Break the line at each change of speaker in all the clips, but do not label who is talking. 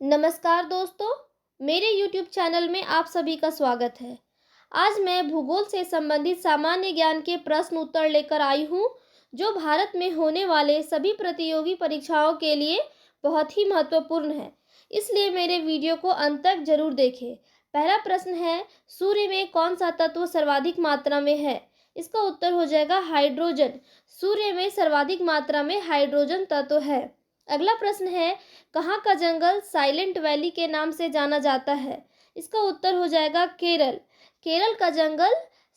नमस्कार दोस्तों, मेरे YouTube चैनल में आप सभी का स्वागत है। आज मैं भूगोल से संबंधित सामान्य ज्ञान के प्रश्न उत्तर लेकर आई हूँ, जो भारत में होने वाले सभी प्रतियोगी परीक्षाओं के लिए बहुत ही महत्वपूर्ण है। इसलिए मेरे वीडियो को अंत तक जरूर देखें। पहला प्रश्न है, सूर्य में कौन सा तत्व सर्वाधिक मात्रा में है? इसका उत्तर हो जाएगा हाइड्रोजन। सूर्य में सर्वाधिक मात्रा में हाइड्रोजन तत्व है। अगला प्रश्न है, कहाँ का जंगल साइलेंट वैली के नाम से जाना जाता है? इसका उत्तर हो जाएगा केरल। केरल का जंगल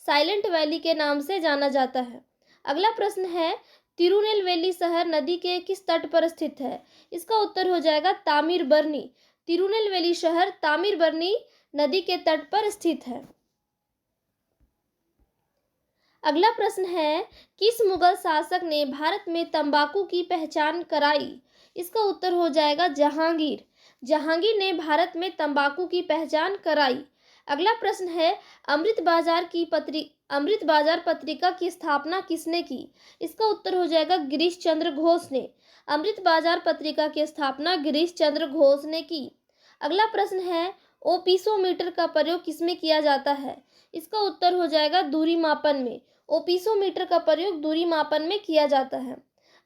साइलेंट वैली के नाम से जाना जाता है। अगला प्रश्न है, तिरुनेलवेली शहर नदी के किस तट पर स्थित है? इसका उत्तर हो जाएगा तामीरबरनी। तिरुनेलवेली शहर तामीरबरनी नदी के तट पर स्थित है। अगला प्रश्न है, किस मुगल शासक ने भारत में तंबाकू की पहचान कराई? इसका उत्तर हो जाएगा जहांगीर। जहांगीर ने भारत में तंबाकू की पहचान कराई। अगला प्रश्न है, अमृत बाजार पत्रिका की स्थापना किसने की? इसका उत्तर हो जाएगा गिरीश चंद्र घोष ने। अमृत बाजार पत्रिका की स्थापना गिरीश चंद्र घोष ने की। अगला प्रश्न है, ओपिसोमीटर का प्रयोग किसमें किया जाता है? इसका उत्तर हो जाएगा दूरी मापन में। ओपिसोमीटर का प्रयोग दूरी मापन में किया जाता है।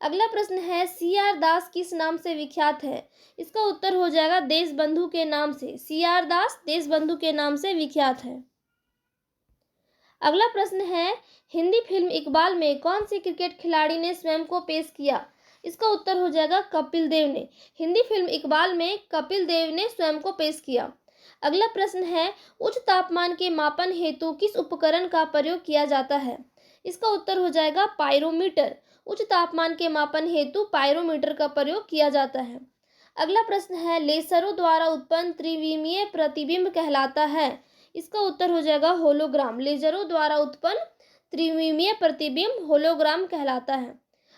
अगला प्रश्न है, सी.आर. दास किस नाम से विख्यात है? इसका उत्तर हो जाएगा देशबंधु के नाम से। सी.आर. दास देशबंधु के नाम से विख्यात है। अगला प्रश्न है, हिंदी फिल्म इकबाल में कौन सी क्रिकेट खिलाड़ी ने स्वयं को पेश किया? इसका उत्तर हो जाएगा कपिल देव ने। हिंदी फिल्म इकबाल में कपिल देव ने स्वयं को पेश किया। अगला प्रश्न है, उच्च तापमान के मापन हेतु किस उपकरण का प्रयोग किया जाता है? इसका उत्तर हो जाएगा पायरोमीटर। उच्च तापमान के मापन हेतु पायरोमीटर का प्रयोग किया जाता है। अगला प्रश्न है, लेसरों द्वारा उत्पन्न त्रिविमीय प्रतिबिंब कहलाता है? इसका उत्तर हो जाएगा होलोग्राम। लेजरों द्वारा उत्पन्न त्रिविमीय प्रतिबिंब होलोग्राम कहलाता है।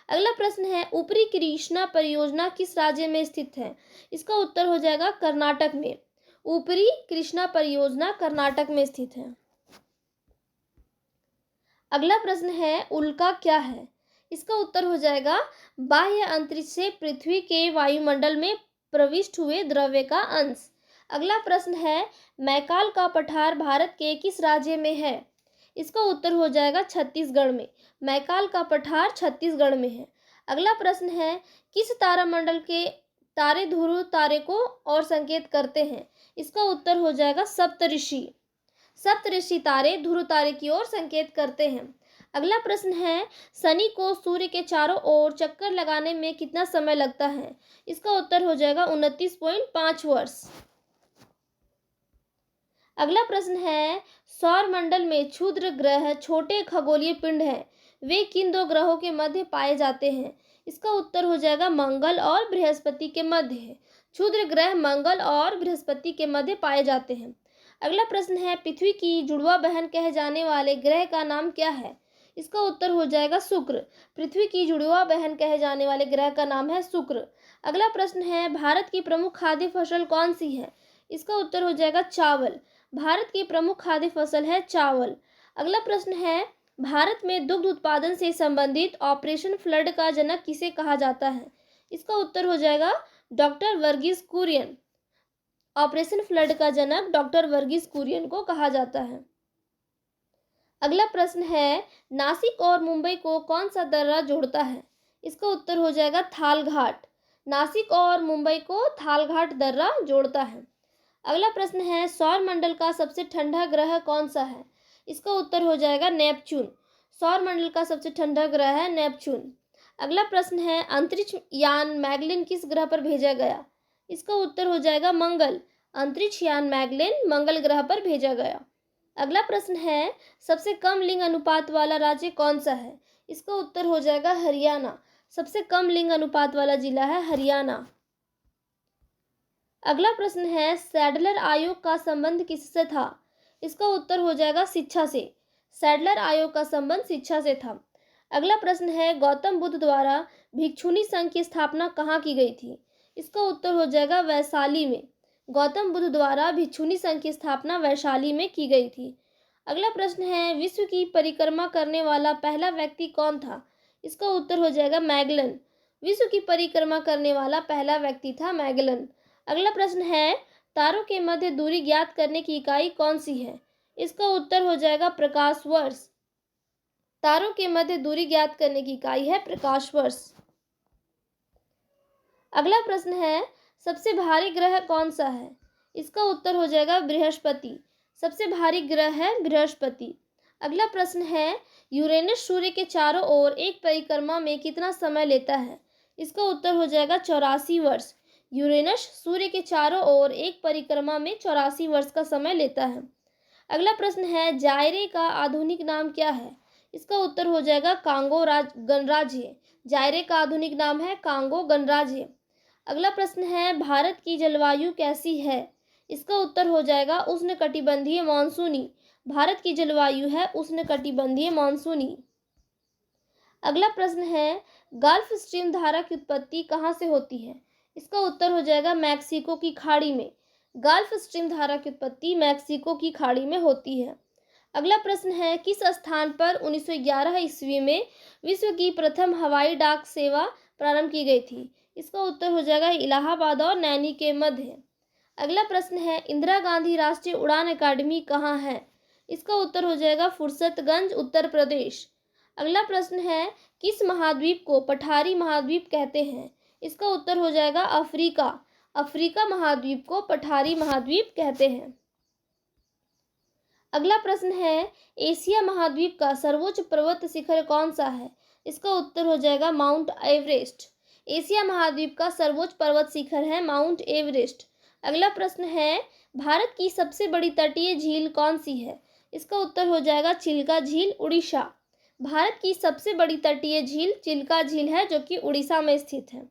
अगला प्रश्न है, ऊपरी कृष्णा परियोजना किस राज्य में स्थित है? इसका उत्तर हो जाएगा कर्नाटक में। ऊपरी कृष्णा परियोजना कर्नाटक में स्थित है। अगला प्रश्न है, उल्का क्या है? इसका उत्तर हो जाएगा बाह्य अंतरिक्ष से पृथ्वी के वायुमंडल में प्रविष्ट हुए द्रव्य का अंश। अगला प्रश्न है, मैकाल का पठार भारत के किस राज्य में है? इसका उत्तर हो जाएगा छत्तीसगढ़ में। मैकाल का पठार छत्तीसगढ़ में है। अगला प्रश्न है, किस तारामंडल के तारे ध्रुव तारे को और संकेत करते हैं? इसका उत्तर हो जाएगा सप्तऋषि। सप्तऋषि तारे ध्रुव तारे की ओर संकेत करते हैं। अगला प्रश्न है, शनि को सूर्य के चारों ओर चक्कर लगाने में कितना समय लगता है? इसका उत्तर हो जाएगा 29.5 वर्ष। अगला प्रश्न है, सौर मंडल में क्षुद्र ग्रह छोटे खगोलीय पिंड हैं, वे किन दो ग्रहों के मध्य पाए जाते हैं? इसका उत्तर हो जाएगा मंगल और बृहस्पति के मध्य है। क्षुद्र ग्रह मंगल और बृहस्पति के मध्य पाए जाते हैं। अगला प्रश्न है, पृथ्वी की जुड़वा बहन कहे जाने वाले ग्रह का नाम क्या है? इसका उत्तर हो जाएगा शुक्र। पृथ्वी की जुड़वा बहन कहे जाने वाले ग्रह का नाम है शुक्र। अगला प्रश्न है, भारत की प्रमुख खाद्य फसल कौन सी है? इसका उत्तर हो जाएगा चावल। भारत की प्रमुख खाद्य फसल है चावल। अगला प्रश्न है, भारत में दुग्ध उत्पादन से संबंधित ऑपरेशन फ्लड का जनक किसे कहा जाता है? इसका उत्तर हो जाएगा doctor Verghese Kurien. Operation flood का जनक डॉक्टर वर्गीस कुरियन को कहा जाता है। अगला प्रश्न है, नासिक और मुंबई को कौन सा दर्रा जोड़ता है? इसका उत्तर हो जाएगा थालघाट। नासिक और मुंबई को थालघाट दर्रा जोड़ता है। अगला प्रश्न है, सौर मंडल का सबसे ठंडा ग्रह कौन सा है? इसका उत्तर हो जाएगा नेपच्यून। सौर मंडल का सबसे ठंडा ग्रह है नेपच्यून। अगला प्रश्न है, अंतरिक्ष यान मैगलिन किस ग्रह पर भेजा गया? इसका उत्तर हो जाएगा मंगल। अंतरिक्ष यान मैगलिन मंगल ग्रह पर भेजा गया। अगला प्रश्न है, सबसे कम लिंग अनुपात वाला राज्य कौन सा है? इसका उत्तर हो जाएगा हरियाणा। सबसे कम लिंग अनुपात वाला जिला है हरियाणा। अगला प्रश्न है, सैडलर आयोग का संबंध किससे था? इसका उत्तर हो जाएगा शिक्षा से। सैडलर आयोग का संबंध शिक्षा से था। अगला प्रश्न है, गौतम बुद्ध द्वारा भिक्षुणी संघ की स्थापना कहाँ की गई थी? इसका उत्तर हो जाएगा वैशाली में। गौतम बुद्ध द्वारा भिक्षुणी संघ की स्थापना वैशाली में की गई थी। अगला प्रश्न है, विश्व की परिक्रमा करने वाला पहला व्यक्ति कौन था? इसका उत्तर हो जाएगा मैगलन। विश्व की परिक्रमा करने वाला पहला व्यक्ति था मैगलन। अगला प्रश्न है, तारों के मध्य दूरी ज्ञात करने की इकाई कौन सी है? इसका उत्तर हो जाएगा प्रकाश वर्ष। तारों के मध्य दूरी ज्ञात करने की इकाई है प्रकाश वर्ष। अगला प्रश्न है, सबसे भारी ग्रह कौन सा है? इसका उत्तर हो जाएगा बृहस्पति। सबसे भारी ग्रह है बृहस्पति। अगला प्रश्न है, यूरेनस सूर्य के चारों ओर एक परिक्रमा में कितना समय लेता है? इसका उत्तर हो जाएगा 84 वर्ष। यूरेनस सूर्य के चारों ओर एक परिक्रमा में 84 वर्ष का समय लेता है। अगला प्रश्न है, जायरे का आधुनिक नाम क्या है? इसका उत्तर हो जाएगा कांगो गणराज्य। जायरे का आधुनिक नाम है कांगो गणराज्य। अगला प्रश्न है, भारत की जलवायु कैसी है? इसका उत्तर हो जाएगा उष्णकटिबंधीय मानसूनी। भारत की जलवायु है उष्णकटिबंधीय मानसूनी। अगला प्रश्न है, गल्फ स्ट्रीम धारा की उत्पत्ति कहाँ से होती है? इसका उत्तर हो जाएगा मैक्सिको की खाड़ी में। गल्फ स्ट्रीम धारा की उत्पत्ति मैक्सिको की खाड़ी में होती है। अगला प्रश्न है, किस स्थान पर 1911 ईस्वी में विश्व की प्रथम हवाई डाक सेवा प्रारंभ की गई थी? इसका उत्तर हो जाएगा इलाहाबाद और नैनी के मध्य। अगला प्रश्न है, इंदिरा गांधी राष्ट्रीय उड़ान अकादमी कहाँ है? इसका उत्तर हो जाएगा फुर्सतगंज, उत्तर प्रदेश। अगला प्रश्न है, किस महाद्वीप को पठारी महाद्वीप कहते हैं? इसका उत्तर हो जाएगा अफ्रीका। अफ्रीका महाद्वीप को पठारी महाद्वीप कहते हैं। अगला प्रश्न है, एशिया महाद्वीप का सर्वोच्च पर्वत शिखर कौन सा है? इसका उत्तर हो जाएगा माउंट एवरेस्ट। एशिया महाद्वीप का सर्वोच्च पर्वत शिखर है माउंट एवरेस्ट। अगला प्रश्न है, भारत की सबसे बड़ी तटीय झील कौन सी है? इसका उत्तर हो जाएगा चिल्का झील, उड़ीसा। भारत की सबसे बड़ी तटीय झील चिल्का झील है जो कि उड़ीसा में स्थित है।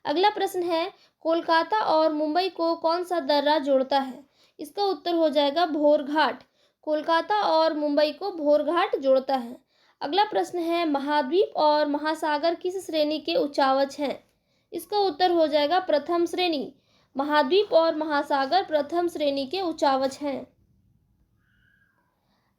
अगला प्रश्न है, कोलकाता और मुंबई को कौन सा दर्रा जोड़ता है? इसका उत्तर हो जाएगा भोरघाट। कोलकाता और मुंबई को भोरघाट जोड़ता है। अगला प्रश्न है, महाद्वीप और महासागर किस श्रेणी के उच्चावच हैं? इसका उत्तर हो जाएगा प्रथम श्रेणी। महाद्वीप और महासागर प्रथम श्रेणी के उच्चावच हैं।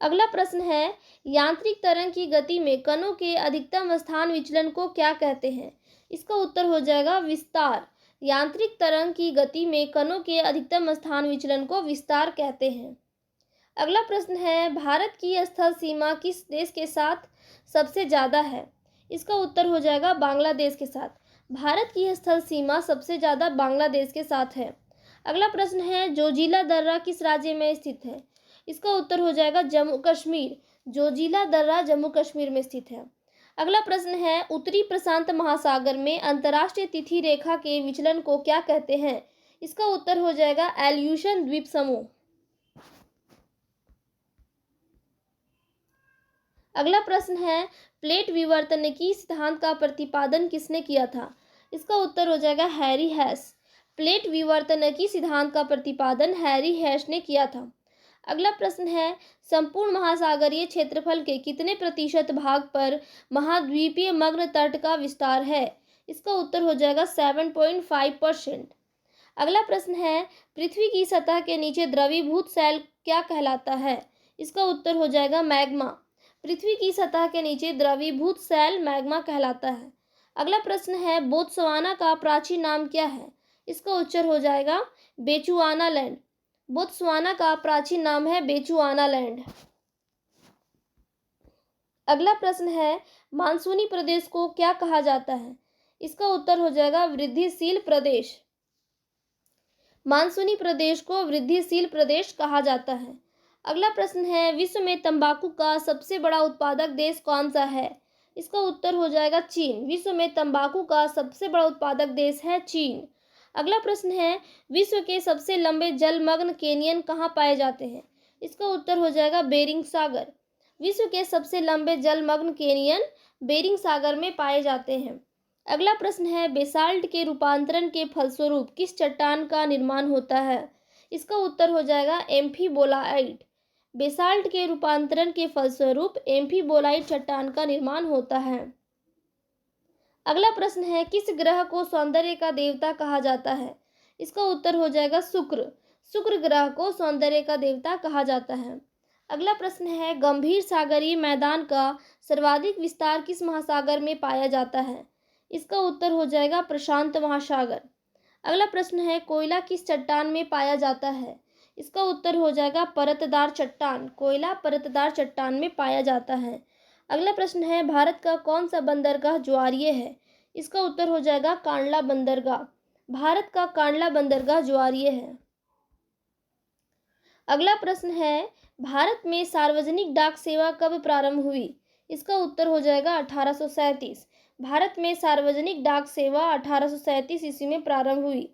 अगला प्रश्न है, यांत्रिक तरंग की गति में कणों के अधिकतम स्थान विचलन को क्या कहते हैं? इसका उत्तर हो जाएगा विस्तार। यांत्रिक तरंग की गति में कणों के अधिकतम स्थान विचलन को विस्तार कहते हैं। अगला प्रश्न है, भारत की स्थल सीमा किस देश के साथ सबसे ज़्यादा है? इसका उत्तर हो जाएगा बांग्लादेश के साथ। भारत की स्थल सीमा सबसे ज़्यादा बांग्लादेश के साथ है। अगला प्रश्न है, जोजिला दर्रा किस राज्य में स्थित है? इसका उत्तर हो जाएगा जम्मू कश्मीर। जोजिला दर्रा जम्मू कश्मीर में स्थित है। अगला प्रश्न है, उत्तरी प्रशांत महासागर में अंतर्राष्ट्रीय तिथि रेखा के विचलन को क्या कहते हैं? इसका उत्तर हो जाएगा एल्यूशन द्वीप समूह। अगला प्रश्न है, प्लेट विवर्तनिकी सिद्धांत का प्रतिपादन किसने किया था? इसका उत्तर हो जाएगा हैरी हैश। प्लेट विवर्तनिकी सिद्धांत का प्रतिपादन हैरी हैश ने किया था। अगला प्रश्न है, संपूर्ण महासागरीय क्षेत्रफल के कितने प्रतिशत भाग पर महाद्वीपीय मग्न तट का विस्तार है? इसका उत्तर हो जाएगा 7.5%। अगला प्रश्न है, पृथ्वी की सतह के नीचे द्रवीभूत सेल क्या कहलाता है? इसका उत्तर हो जाएगा मैग्मा। पृथ्वी की सतह के नीचे द्रवीभूत सेल मैग्मा कहलाता है। अगला प्रश्न है, बोत्सवाना का प्राचीन नाम क्या है? इसका उच्चारण हो जाएगा बेचुआनालैंड। बोत्सवाना का प्राचीन नाम है बेचुआनालैंड। अगला प्रश्न है, मानसूनी प्रदेश को क्या कहा जाता है? इसका उत्तर हो जाएगा वृद्धिशील प्रदेश। मानसूनी प्रदेश को वृद्धिशील प्रदेश कहा जाता है। अगला प्रश्न है, विश्व में तंबाकू का सबसे बड़ा उत्पादक देश कौन सा है? इसका उत्तर हो जाएगा चीन। विश्व में तंबाकू का सबसे बड़ा उत्पादक देश है चीन। अगला प्रश्न है, विश्व के सबसे लंबे जलमग्न कैनियन कहाँ पाए जाते हैं? इसका उत्तर हो जाएगा बेरिंग सागर। विश्व के सबसे लंबे जलमग्न कैनियन बेरिंग सागर में पाए जाते हैं। अगला प्रश्न है, बेसाल्ट के रूपांतरण के फलस्वरूप किस चट्टान का निर्माण होता है? इसका उत्तर हो जाएगा एम्फीबोलाइट। बेसाल्ट के रूपांतरण के फलस्वरूप एम्फीबोलाइट चट्टान का निर्माण होता है। अगला प्रश्न है, किस ग्रह को सौंदर्य का देवता कहा जाता है? इसका उत्तर हो जाएगा शुक्र। शुक्र ग्रह को सौंदर्य का देवता कहा जाता है। अगला प्रश्न है, गंभीर सागरीय मैदान का सर्वाधिक विस्तार किस महासागर में पाया जाता है? इसका उत्तर हो जाएगा प्रशांत महासागर। अगला प्रश्न है, कोयला किस चट्टान में पाया जाता है? इसका उत्तर हो जाएगा परतदार चट्टान। कोयला परतदार चट्टान में पाया जाता है। अगला प्रश्न है, भारत का कौन सा बंदरगाह ज्वारीय है? इसका उत्तर हो जाएगा कांडला बंदरगाह। भारत का कांडला बंदरगाह ज्वारीय है। अगला प्रश्न है, भारत में सार्वजनिक डाक सेवा कब प्रारंभ हुई? इसका उत्तर हो जाएगा 1837। भारत में सार्वजनिक डाक सेवा 1837 ईस्वी में प्रारंभ हुई।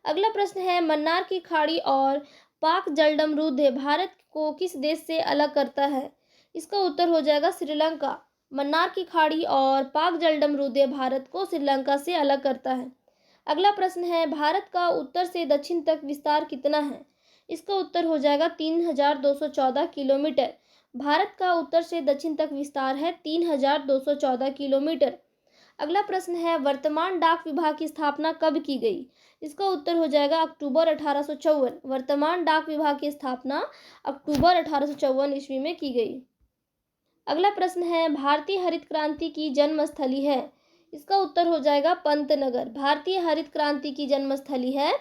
अगला प्रश्न है, मन्नार की खाड़ी और पाक जलडमरूद्य भारत को किस देश से अलग करता है? इसका उत्तर हो जाएगा श्रीलंका। मन्नार की खाड़ी और पाक जलडमरूद्य भारत को श्रीलंका से अलग करता है। अगला प्रश्न है, भारत का उत्तर से दक्षिण तक विस्तार कितना है? इसका उत्तर हो जाएगा 3214 किलोमीटर। भारत का उत्तर से दक्षिण तक विस्तार है 3214 किलोमीटर। अगला प्रश्न है, वर्तमान डाक विभाग की स्थापना कब की गई? इसका उत्तर हो जाएगा अक्टूबर 1854। वर्तमान डाक विभाग की स्थापना अक्टूबर 1854 ईस्वी में की गई। अगला प्रश्न है, भारतीय हरित क्रांति की जन्मस्थली है? इसका उत्तर हो जाएगा पंतनगर। भारतीय हरित क्रांति की जन्मस्थली है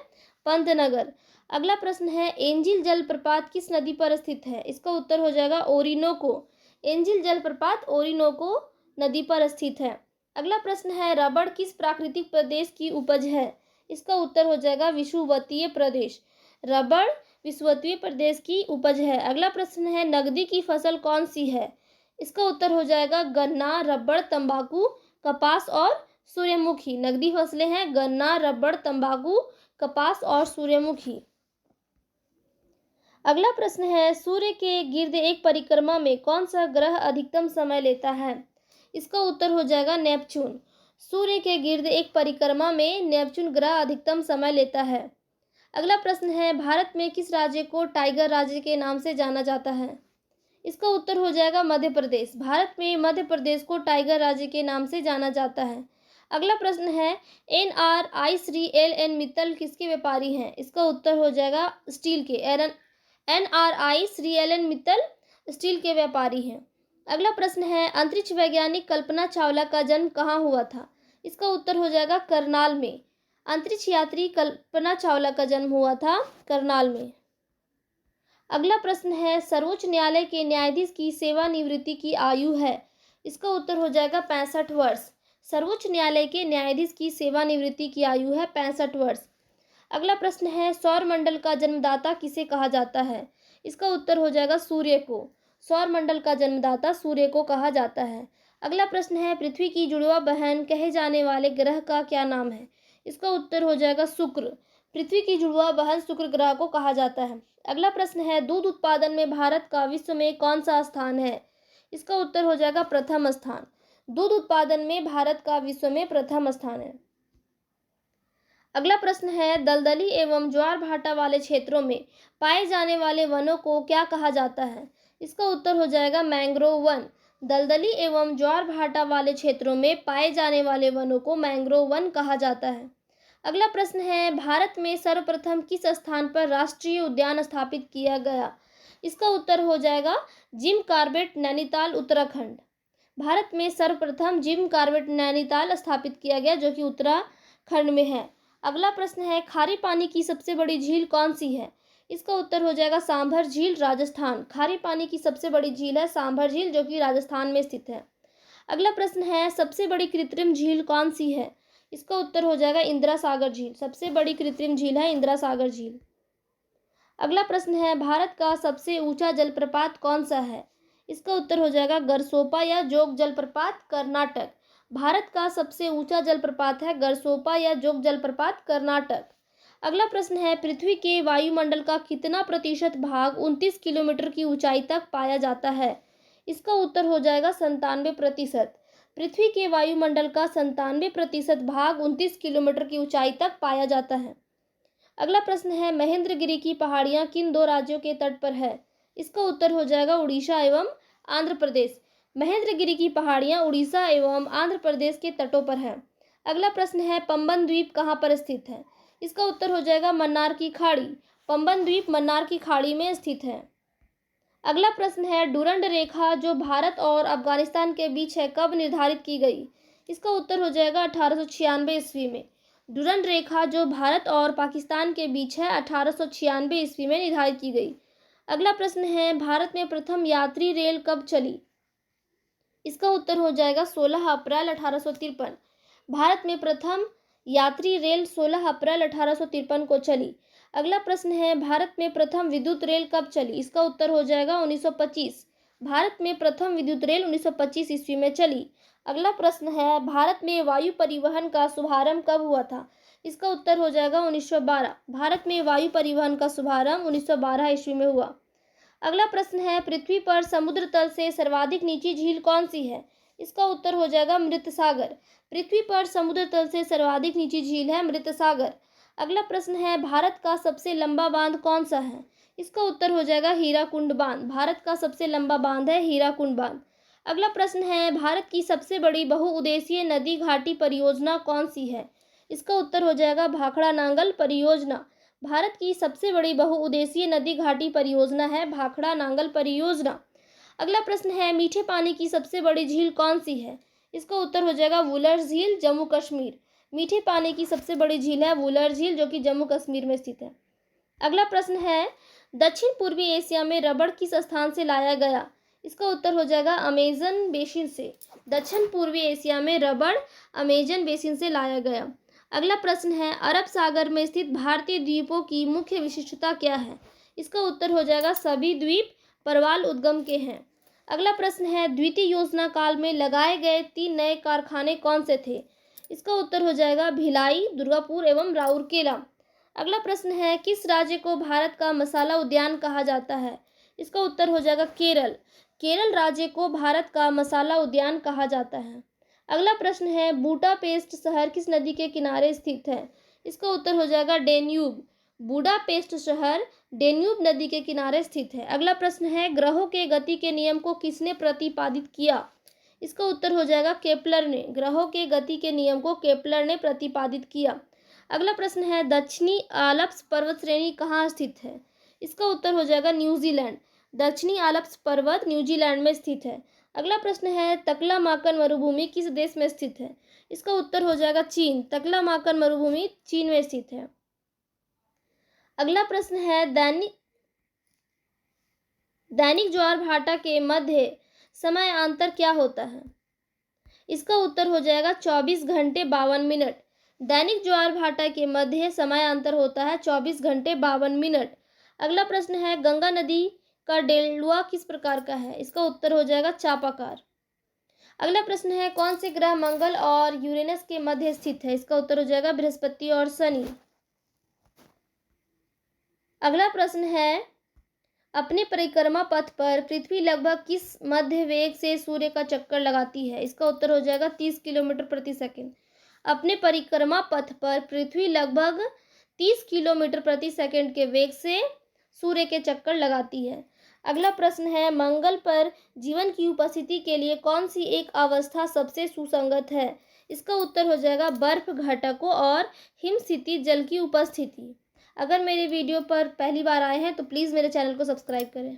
पंतनगर। अगला प्रश्न है, एंजिल जलप्रपात किस नदी पर स्थित है? इसका उत्तर हो जाएगा ओरिनोको। एंजिल जलप्रपात ओरिनोको नदी पर स्थित है। अगला प्रश्न है, रबड़ किस प्राकृतिक प्रदेश की उपज है? इसका उत्तर हो जाएगा विषुवतीय प्रदेश। रबड़ विषुवतीय प्रदेश की उपज है। अगला प्रश्न है, नकदी की फसल कौन सी है? इसका उत्तर हो जाएगा गन्ना, रबड़, तंबाकू, कपास और सूर्यमुखी। नकदी फसलें हैं गन्ना, रबड़, तंबाकू, कपास और सूर्यमुखी। अगला प्रश्न है, सूर्य के गिर्द एक परिक्रमा में कौन सा ग्रह अधिकतम समय लेता है? इसका उत्तर हो जाएगा नेपच्यून। सूर्य के गिर्द एक परिक्रमा में नेपच्यून ग्रह अधिकतम समय लेता है। अगला प्रश्न है, भारत में किस राज्य को टाइगर राज्य के नाम से जाना जाता है? इसका उत्तर हो जाएगा मध्य प्रदेश। भारत में मध्य प्रदेश को टाइगर राज्य के नाम से जाना जाता है। अगला प्रश्न है, NRI श्री LN मित्तल किसके व्यापारी हैं? इसका उत्तर हो जाएगा स्टील के। NRI Shri LN Mittal steel के व्यापारी हैं। अगला प्रश्न है, अंतरिक्ष वैज्ञानिक कल्पना चावला का जन्म कहाँ हुआ था? इसका उत्तर हो जाएगा करनाल में। अंतरिक्ष यात्री कल्पना चावला का जन्म हुआ था करनाल में। अगला प्रश्न है, सर्वोच्च न्यायालय के न्यायाधीश की सेवानिवृत्ति की आयु है? इसका उत्तर हो जाएगा 65 वर्ष। सर्वोच्च न्यायालय के न्यायाधीश की सेवानिवृत्ति की आयु है 65 वर्ष। अगला प्रश्न है, सौर मंडल का जन्मदाता किसे कहा जाता है? इसका उत्तर हो जाएगा सूर्य को। सौर मंडल का जन्मदाता सूर्य को कहा जाता है। अगला प्रश्न है, पृथ्वी की जुड़वा बहन कहे जाने वाले ग्रह का क्या नाम है? इसका उत्तर हो जाएगा शुक्र। पृथ्वी की जुड़वा बहन शुक्र ग्रह को कहा जाता है। अगला प्रश्न है, दूध उत्पादन में भारत का विश्व में कौन सा स्थान है? इसका उत्तर हो जाएगा प्रथम स्थान। दूध उत्पादन में भारत का विश्व में प्रथम स्थान है। अगला प्रश्न है, दलदली एवं ज्वार भाटा वाले क्षेत्रों में पाए जाने वाले वनों को क्या कहा जाता है? इसका उत्तर हो जाएगा मैंग्रोव वन। दलदली एवं ज्वार भाटा वाले क्षेत्रों में पाए जाने वाले वनों को मैंग्रोव वन कहा जाता है। अगला प्रश्न है, भारत में सर्वप्रथम किस स्थान पर राष्ट्रीय उद्यान स्थापित किया गया? इसका उत्तर हो जाएगा जिम कॉर्बेट, नैनीताल, उत्तराखंड। भारत में सर्वप्रथम जिम कॉर्बेट नैनीताल स्थापित किया गया, जो कि उत्तराखंड में है। अगला प्रश्न है, खारे पानी की सबसे बड़ी झील कौन सी है? इसका उत्तर हो जाएगा सांभर झील, राजस्थान। खारे पानी की सबसे बड़ी झील है सांभर झील, जो कि राजस्थान में स्थित है। अगला प्रश्न है, सबसे बड़ी कृत्रिम झील कौन सी है? इसका उत्तर हो जाएगा इंदिरा सागर झील। सबसे बड़ी कृत्रिम झील है इंदिरा सागर झील। अगला प्रश्न है, भारत का सबसे ऊंचा जलप्रपात कौन सा है? इसका उत्तर हो जाएगा गरसोपा या जोग जलप्रपात, कर्नाटक। भारत का सबसे ऊंचा जलप्रपात है गरसोपा या जोग जलप्रपात, कर्नाटक। अगला प्रश्न है, पृथ्वी के वायुमंडल का कितना प्रतिशत भाग 29 किलोमीटर की ऊंचाई तक पाया जाता है? इसका उत्तर हो जाएगा 97%। पृथ्वी के वायुमंडल का 97% भाग 29 किलोमीटर की ऊंचाई तक पाया जाता है। अगला प्रश्न है, महेंद्रगिरी की पहाड़ियां किन दो राज्यों के तट पर है? इसका उत्तर हो जाएगा उड़ीसा एवं आंध्र प्रदेश। महेंद्रगिरी की पहाड़ियां उड़ीसा एवं आंध्र प्रदेश के तटों पर है। अगला प्रश्न है, पंबन द्वीप कहाँ पर स्थित है? इसका उत्तर हो जाएगा मन्नार की खाड़ी। पंबन द्वीप मन्नार की खाड़ी में स्थित है। अगला प्रश्न है, डुरंड रेखा जो भारत और अफगानिस्तान के बीच है कब निर्धारित की गई? इसका उत्तर हो जाएगा 1896 ईस्वी में। डुरंड रेखा जो भारत और पाकिस्तान के बीच है 1896 ईस्वी में निर्धारित की गई। अगला प्रश्न है, भारत में प्रथम यात्री रेल कब चली? इसका उत्तर हो जाएगा 16 अप्रैल 1853। भारत में प्रथम यात्री रेल 16 अप्रैल 1853 को चली। अगला प्रश्न है, भारत में प्रथम विद्युत रेल कब चली? इसका उत्तर हो जाएगा 1925। भारत में प्रथम विद्युत रेल 1925 ईस्वी में चली। अगला प्रश्न है, भारत में वायु परिवहन का शुभारंभ कब हुआ था? इसका उत्तर हो जाएगा 1912। भारत में वायु परिवहन का शुभारंभ 1912 ईस्वी में हुआ। अगला प्रश्न है, पृथ्वी पर समुद्र तल से सर्वाधिक नीची झील कौन सी है? इसका उत्तर हो जाएगा मृत सागर। पृथ्वी पर समुद्र तल से सर्वाधिक नीची झील है मृत सागर। अगला प्रश्न है, भारत का सबसे लंबा बांध कौन सा है? इसका उत्तर हो जाएगा हीराकुंड बांध। भारत का सबसे लंबा बांध है हीराकुंड बांध। अगला प्रश्न है, भारत की सबसे बड़ी बहुउद्देशीय नदी घाटी परियोजना कौन सी है? इसका उत्तर हो जाएगा भाखड़ा नांगल परियोजना। भारत की सबसे बड़ी बहुउद्देशीय नदी घाटी परियोजना है भाखड़ा नांगल परियोजना। अगला प्रश्न है, मीठे पानी की सबसे बड़ी झील कौन सी है? इसका उत्तर हो जाएगा वुलर झील, जम्मू कश्मीर। मीठे पानी की सबसे बड़ी झील है वुलर झील, जो कि जम्मू कश्मीर में स्थित है। अगला प्रश्न है, दक्षिण पूर्वी एशिया में रबड़ किस स्थान से लाया गया? इसका उत्तर हो जाएगा अमेजन बेसिन से। दक्षिण पूर्वी एशिया में रबड़ अमेजन बेसिन से लाया गया। अगला प्रश्न है, अरब सागर में स्थित भारतीय द्वीपों की मुख्य विशिष्टता क्या है? इसका उत्तर हो जाएगा सभी द्वीप परवाल उद्गम के हैं। अगला प्रश्न है, द्वितीय योजना काल में लगाए गए 3 नए कारखाने कौन से थे? इसका उत्तर हो जाएगा भिलाई, दुर्गापुर एवं राउरकेला। अगला प्रश्न है, किस राज्य को भारत का मसाला उद्यान कहा जाता है? इसका उत्तर हो जाएगा केरल। केरल राज्य को भारत का मसाला उद्यान कहा जाता है। अगला प्रश्न है, बुडापेस्ट शहर किस नदी के किनारे स्थित है? इसका उत्तर हो जाएगा डेन्यूब। बुडापेस्ट शहर डेन्यूब नदी के किनारे स्थित है। अगला प्रश्न है, ग्रहों के गति के नियम को किसने प्रतिपादित किया? इसका उत्तर हो जाएगा केपलर ने। ग्रहों के गति के नियम को केपलर ने प्रतिपादित किया। अगला प्रश्न है, दक्षिणी आल्प्स पर्वत श्रेणी कहाँ स्थित है? इसका उत्तर हो जाएगा न्यूजीलैंड। दक्षिणी आल्प्स पर्वत न्यूजीलैंड में स्थित है। अगला प्रश्न है, तकलामाकन मरुभूमि किस देश में स्थित है? इसका उत्तर हो जाएगा चीन। तकलामाकन मरुभूमि चीन में स्थित है। अगला प्रश्न है, दैनिक ज्वार भाटा के मध्य समय अंतर क्या होता है? इसका उत्तर हो जाएगा 24 घंटे 52 मिनट। दैनिक ज्वार भाटा के मध्य समय अंतर होता है 24 घंटे 52 मिनट। अगला प्रश्न है, गंगा नदी का डेल्टा किस प्रकार का है? इसका उत्तर हो जाएगा चापाकार। अगला प्रश्न है, कौन से ग्रह मंगल और यूरेनस के मध्य स्थित है? इसका उत्तर हो जाएगा बृहस्पति और शनि। अगला प्रश्न है, अपने परिक्रमा पथ पर पृथ्वी लगभग किस मध्य वेग से सूर्य का चक्कर लगाती है? इसका उत्तर हो जाएगा 30 किलोमीटर प्रति सेकंड। अपने परिक्रमा पथ पर पृथ्वी लगभग 30 किलोमीटर प्रति सेकंड के वेग से सूर्य के चक्कर लगाती है। अगला प्रश्न है, मंगल पर जीवन की उपस्थिति के लिए कौन सी एक अवस्था सबसे सुसंगत है? इसका उत्तर हो जाएगा बर्फ घटकों और हिमस्थित जल की उपस्थिति। अगर मेरे वीडियो पर पहली बार आए हैं तो प्लीज़ मेरे चैनल को सब्सक्राइब करें।